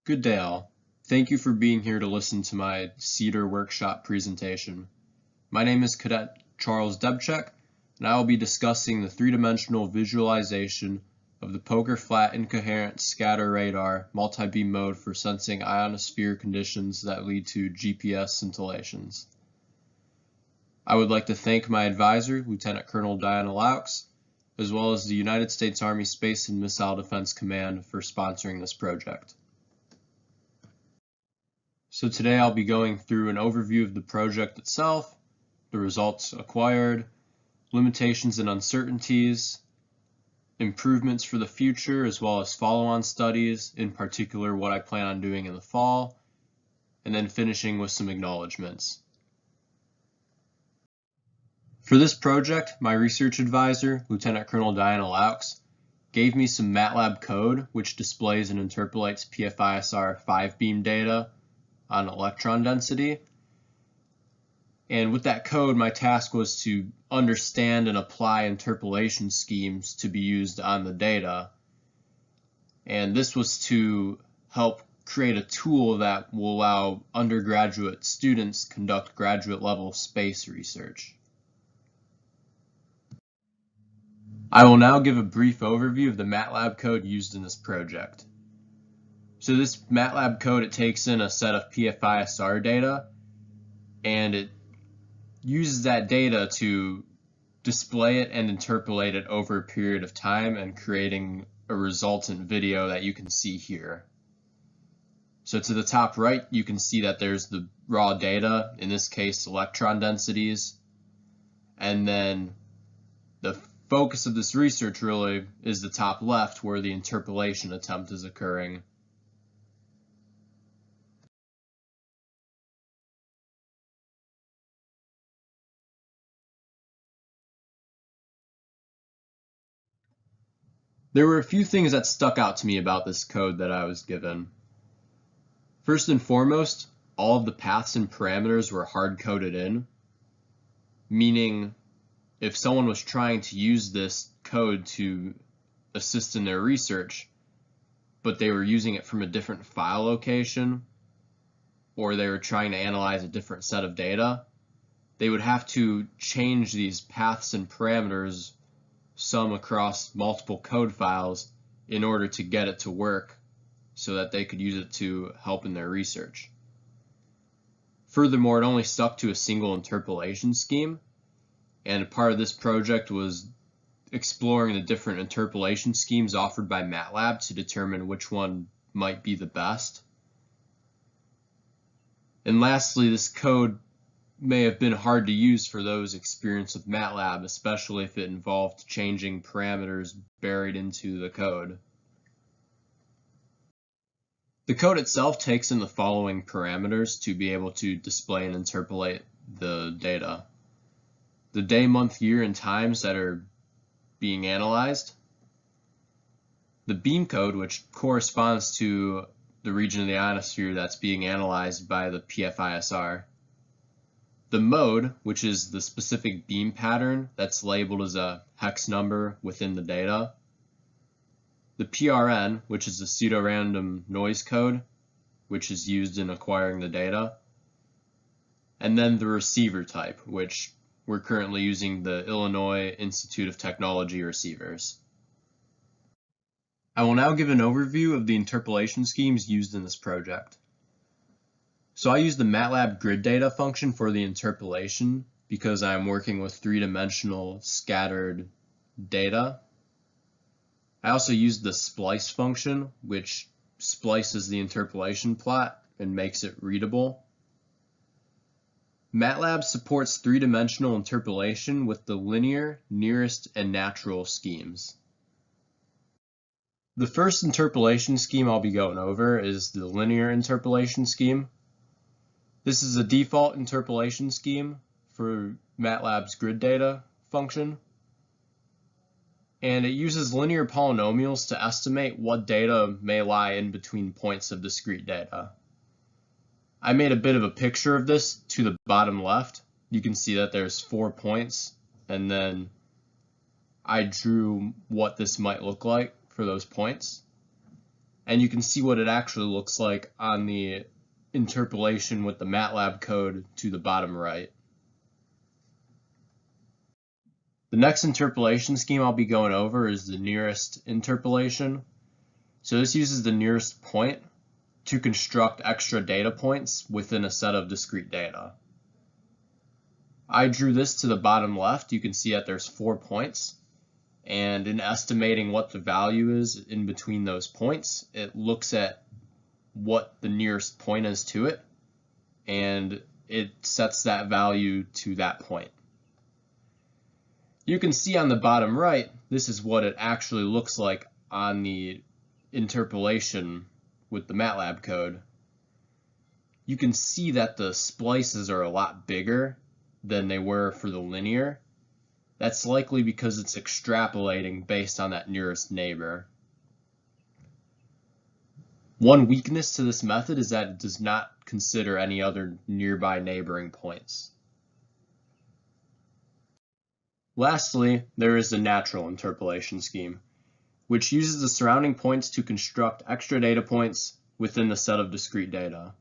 Good day all. Thank you for being here to listen to my CEDAR Workshop presentation. My name is Cadet Charles Debchek, and I will be discussing the three-dimensional visualization of the poker flat incoherent scatter radar multi-beam mode for sensing ionosphere conditions that lead to GPS scintillations. I would like to thank my advisor, Lieutenant Colonel Diana Laux, as well as the United States Army Space and Missile Defense Command for sponsoring this project. So today I'll be going through an overview of the project itself, the results acquired, limitations and uncertainties, improvements for the future, as well as follow-on studies, in particular what I plan on doing in the fall, and then finishing with some acknowledgements. For this project, my research advisor, Lieutenant Colonel Diana Laux, gave me some Matlab code which displays and interpolates PFISR 5-beam data on electron density. And with that code, my task was to understand and apply interpolation schemes to be used on the data. And this was to help create a tool that will allow undergraduate students conduct graduate level space research. I will now give a brief overview of the MATLAB code used in this project. So this MATLAB code, it takes in a set of PFISR data, and it uses that data to display it and interpolate it over a period of time and creating a resultant video that you can see here. So to the top right, you can see that there's the raw data, in this case electron densities, and then the focus of this research really is the top left where the interpolation attempt is occurring. There were a few things that stuck out to me about this code that I was given. First and foremost, all of the paths and parameters were hard-coded in, meaning if someone was trying to use this code to assist in their research, but they were using it from a different file location, or they were trying to analyze a different set of data, they would have to change these paths and parameters, some across multiple code files, in order to get it to work so that they could use it to help in their research. Furthermore, it only stuck to a single interpolation scheme, and part of this project was exploring the different interpolation schemes offered by MATLAB to determine which one might be the best. And lastly, this code may have been hard to use for those experienced with MATLAB, especially if it involved changing parameters buried into the code. The code itself takes in the following parameters to be able to display and interpolate the data: the day, month, year, and times that are being analyzed, the beam code, which corresponds to the region of the ionosphere that's being analyzed by the PFISR, the mode, which is the specific beam pattern that's labeled as a hex number within the data, the PRN, which is the pseudo-random noise code, which is used in acquiring the data, and then the receiver type, which we're currently using the Illinois Institute of Technology receivers. I will now give an overview of the interpolation schemes used in this project. So I use the MATLAB grid data function for the interpolation because I'm working with three-dimensional scattered data. I also use the splice function, which splices the interpolation plot and makes it readable. MATLAB supports three-dimensional interpolation with the linear, nearest, and natural schemes. The first interpolation scheme I'll be going over is the linear interpolation scheme. This is a default interpolation scheme for MATLAB's grid data function, and it uses linear polynomials to estimate what data may lie in between points of discrete data. I made a bit of a picture of this to the bottom left. You can see that there's 4 points, and then I drew what this might look like for those points. And you can see what it actually looks like on the interpolation with the Matlab code to the bottom right. The next interpolation scheme I'll be going over is the nearest interpolation. So this uses the nearest point to construct extra data points within a set of discrete data. I drew this to the bottom left. You can see that there's 4 points. And in estimating what the value is in between those points, it looks at what the nearest point is to it, and it sets that value to that point. You can see on the bottom right, this is what it actually looks like on the interpolation with the MATLAB code. You can see that the splices are a lot bigger than they were for the linear. That's likely because it's extrapolating based on that nearest neighbor. One weakness to this method is that it does not consider any other nearby neighboring points. Lastly, there is the natural interpolation scheme, which uses the surrounding points to construct extra data points within the set of discrete data.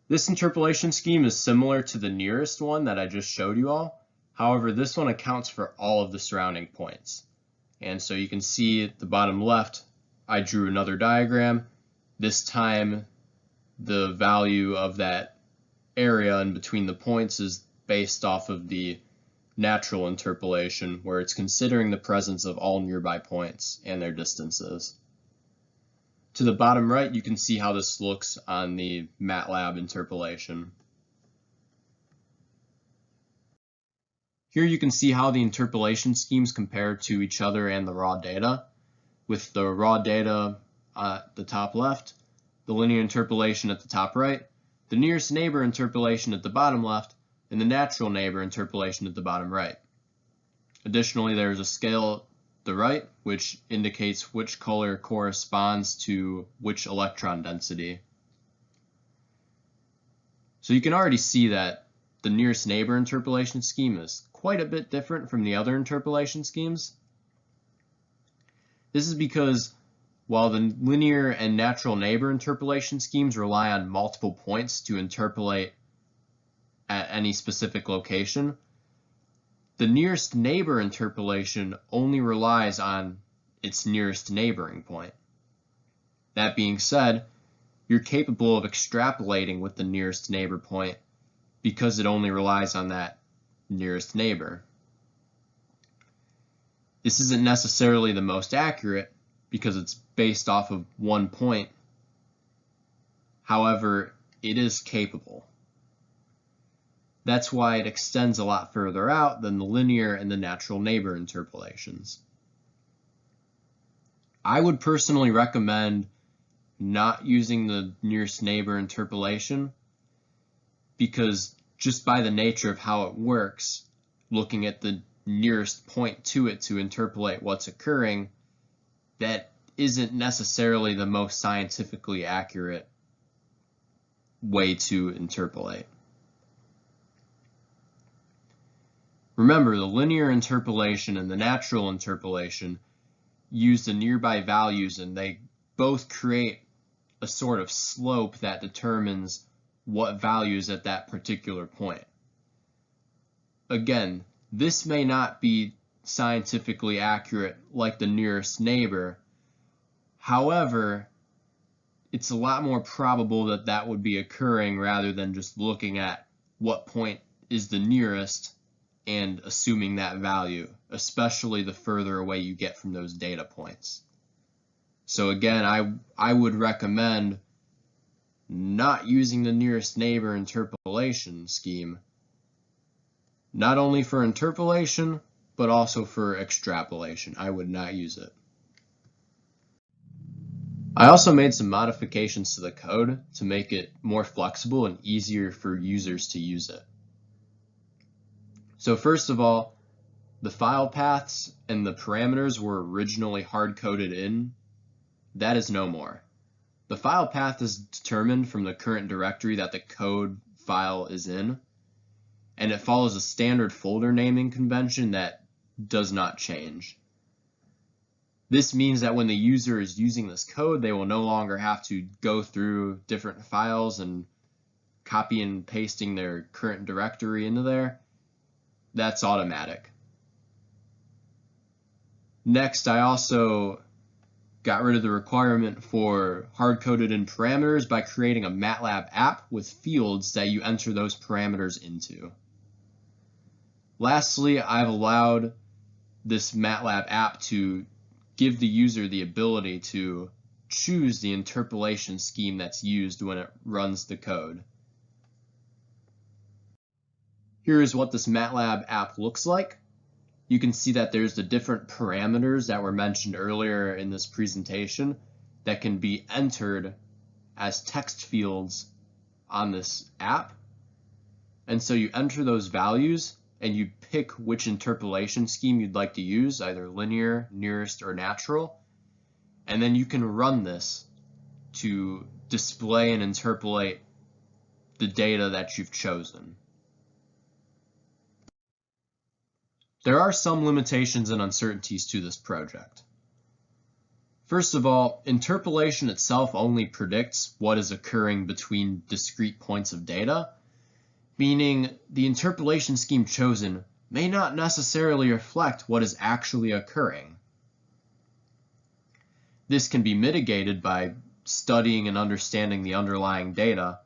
This interpolation scheme is similar to the nearest one that I just showed you all. However, this one accounts for all of the surrounding points. And so you can see at the bottom left, I drew another diagram. This time, the value of that area in between the points is based off of the natural interpolation, where it's considering the presence of all nearby points and their distances. To the bottom right, you can see how this looks on the MATLAB interpolation. Here you can see how the interpolation schemes compare to each other and the raw data, with the raw data at the top left, the linear interpolation at the top right, the nearest neighbor interpolation at the bottom left, and the natural neighbor interpolation at the bottom right. Additionally, there is a scale at the right, which indicates which color corresponds to which electron density. So you can already see that the nearest neighbor interpolation scheme is quite a bit different from the other interpolation schemes. This is because while the linear and natural neighbor interpolation schemes rely on multiple points to interpolate at any specific location, the nearest neighbor interpolation only relies on its nearest neighboring point. That being said, you're capable of extrapolating with the nearest neighbor point because it only relies on that nearest neighbor. This isn't necessarily the most accurate because it's based off of one point. However, it is capable. That's why it extends a lot further out than the linear and the natural neighbor interpolations. I would personally recommend not using the nearest neighbor interpolation because just by the nature of how it works, looking at the nearest point to it to interpolate what's occurring, that isn't necessarily the most scientifically accurate way to interpolate. Remember, the linear interpolation and the natural interpolation use the nearby values, and they both create a sort of slope that determines what value is at that particular point. Again, this may not be scientifically accurate like the nearest neighbor. However, it's a lot more probable that that would be occurring rather than just looking at what point is the nearest and assuming that value, especially the further away you get from those data points. So again, I would recommend not using the nearest neighbor interpolation scheme, not only for interpolation, but also for extrapolation. I would not use it. I also made some modifications to the code to make it more flexible and easier for users to use it. So first of all, the file paths and the parameters were originally hard-coded in. That is no more. The file path is determined from the current directory that the code file is in, and it follows a standard folder naming convention that does not change. This means that when the user is using this code, they will no longer have to go through different files and copy and pasting their current directory into there. That's automatic. Next, I also got rid of the requirement for hard-coded in parameters by creating a MATLAB app with fields that you enter those parameters into. Lastly, I've allowed this MATLAB app to give the user the ability to choose the interpolation scheme that's used when it runs the code. Here is what this MATLAB app looks like. You can see that there's the different parameters that were mentioned earlier in this presentation that can be entered as text fields on this app. And so you enter those values and you pick which interpolation scheme you'd like to use, either linear, nearest, or natural. And then you can run this to display and interpolate the data that you've chosen. There are some limitations and uncertainties to this project. First of all, interpolation itself only predicts what is occurring between discrete points of data, meaning the interpolation scheme chosen may not necessarily reflect what is actually occurring. This can be mitigated by studying and understanding the underlying data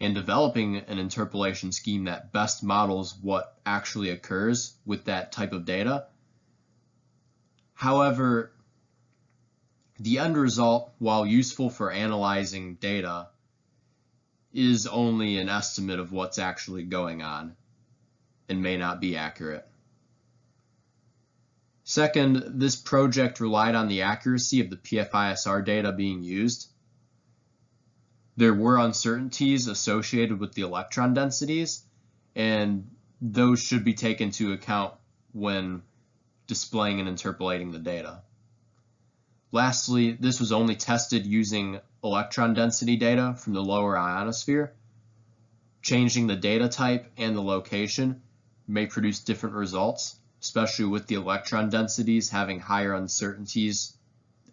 and developing an interpolation scheme that best models what actually occurs with that type of data. However, the end result, while useful for analyzing data, is only an estimate of what's actually going on and may not be accurate. Second, this project relied on the accuracy of the PFISR data being used. There were uncertainties associated with the electron densities, and those should be taken into account when displaying and interpolating the data. Lastly, this was only tested using electron density data from the lower ionosphere. Changing the data type and the location may produce different results, especially with the electron densities having higher uncertainties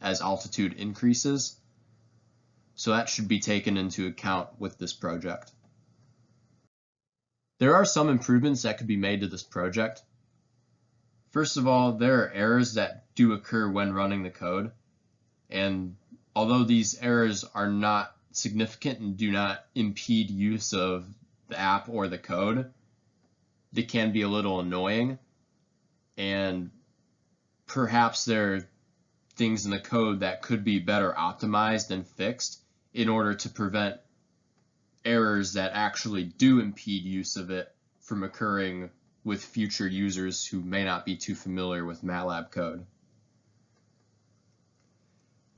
as altitude increases. So that should be taken into account with this project. There are some improvements that could be made to this project. First of all, there are errors that do occur when running the code. And although these errors are not significant and do not impede use of the app or the code, they can be a little annoying. And perhaps there are things in the code that could be better optimized and fixed in order to prevent errors that actually do impede use of it from occurring with future users who may not be too familiar with MATLAB code.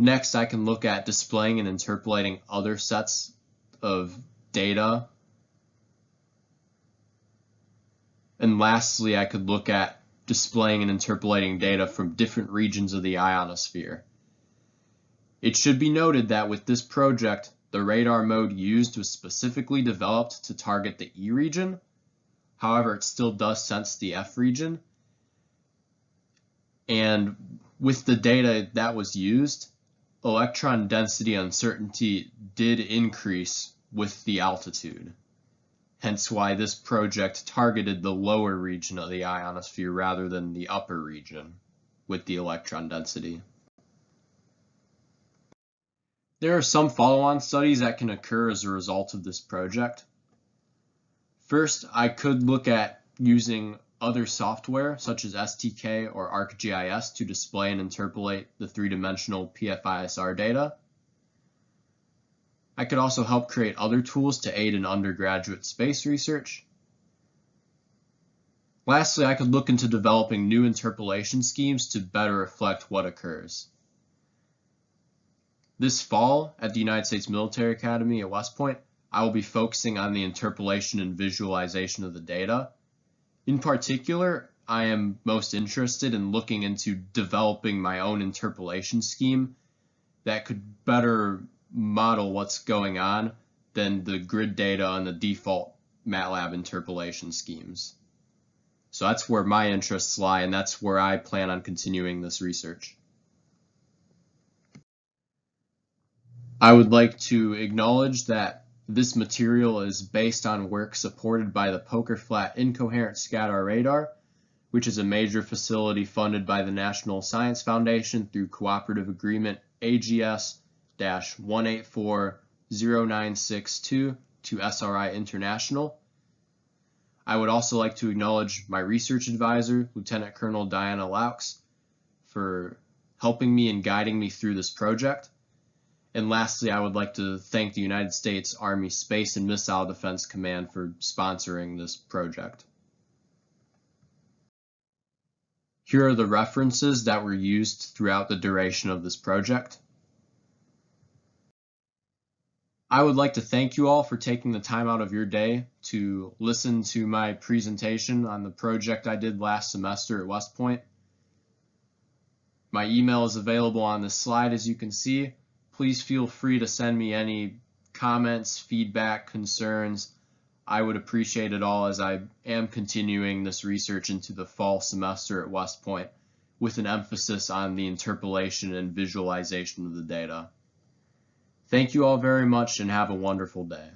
Next, I can look at displaying and interpolating other sets of data. And lastly, I could look at displaying and interpolating data from different regions of the ionosphere. It should be noted that with this project, the radar mode used was specifically developed to target the E region. However, it still does sense the F region. And with the data that was used, electron density uncertainty did increase with the altitude. Hence why this project targeted the lower region of the ionosphere rather than the upper region with the electron density. There are some follow-on studies that can occur as a result of this project. First, I could look at using other software such as STK or ArcGIS to display and interpolate the three-dimensional PFISR data. I could also help create other tools to aid in undergraduate space research. Lastly, I could look into developing new interpolation schemes to better reflect what occurs. This fall at the United States Military Academy at West Point, I will be focusing on the interpolation and visualization of the data. In particular, I am most interested in looking into developing my own interpolation scheme that could better model what's going on than the grid data and the default MATLAB interpolation schemes. So that's where my interests lie, and that's where I plan on continuing this research. I would like to acknowledge that this material is based on work supported by the Poker Flat Incoherent Scatter Radar, which is a major facility funded by the National Science Foundation through Cooperative Agreement AGS-1840962 to SRI International. I would also like to acknowledge my research advisor, Lieutenant Colonel Diana Laux, for helping me and guiding me through this project. And lastly, I would like to thank the United States Army Space and Missile Defense Command for sponsoring this project. Here are the references that were used throughout the duration of this project. I would like to thank you all for taking the time out of your day to listen to my presentation on the project I did last semester at West Point. My email is available on this slide, as you can see. Please feel free to send me any comments, feedback, concerns. I would appreciate it all, as I am continuing this research into the fall semester at West Point with an emphasis on the interpolation and visualization of the data. Thank you all very much and have a wonderful day.